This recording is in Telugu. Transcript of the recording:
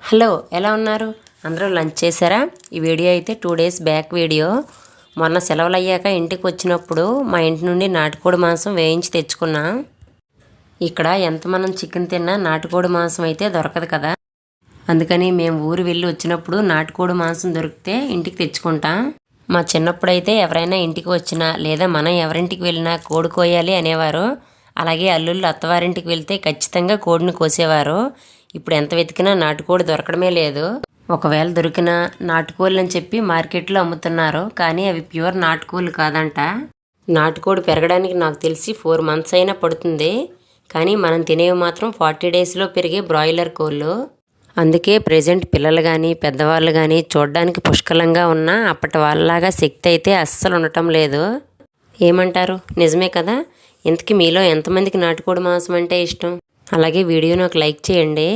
హలో, ఎలా ఉన్నారు? అందరూ లంచ్ చేశారా? ఈ వీడియో అయితే 2 డేస్ బ్యాక్ వీడియో. మొన్న సెలవులు అయ్యాక ఇంటికి వచ్చినప్పుడు మా ఇంటి నుండి నాటుకోడి మాంసం వేయించి తెచ్చుకున్నా. ఇక్కడ ఎంత మనం చికెన్ తిన్నా నాటుకోడి మాంసం అయితే దొరకదు కదా. అందుకని మేము ఊరు వెళ్ళి వచ్చినప్పుడు నాటుకోడి మాంసం దొరికితే ఇంటికి తెచ్చుకుంటాం. మా చిన్నప్పుడైతే ఎవరైనా ఇంటికి వచ్చినా లేదా మనం ఎవరింటికి వెళ్ళినా కోడి కోయాలి అనేవారు. అలాగే అల్లుళ్ళు అత్తవారింటికి వెళ్తే ఖచ్చితంగా కోడిని కోసేవారు. ఇప్పుడు ఎంత వెతికినా నాటుకోడి దొరకడమే లేదు. ఒకవేళ దొరికినా నాటుకోళ్ళు అని చెప్పి మార్కెట్లో అమ్ముతున్నారు, కానీ అవి ప్యూర్ నాటుకోళ్ళు కాదంట. నాటుకోడి పెరగడానికి నాకు తెలిసి 4 మంత్స్ అయినా పడుతుంది, కానీ మనం తినేవి మాత్రం 40 డేస్లో పెరిగే బ్రాయిలర్ కోళ్ళు. అందుకే ప్రెజెంట్ పిల్లలు కానీ పెద్దవాళ్ళు కానీ చూడడానికి పుష్కలంగా ఉన్నా అప్పటి వాళ్ళలాగా శక్తి అయితే అస్సలు ఉండటం లేదు. ఏమంటారు? నిజమే కదా. ఇంతకీ మీలో ఎంతమందికి నాటుకోడి మాంసం అంటే ఇష్టం? అలాగే వీడియోని ఒక లైక్ చేయండి.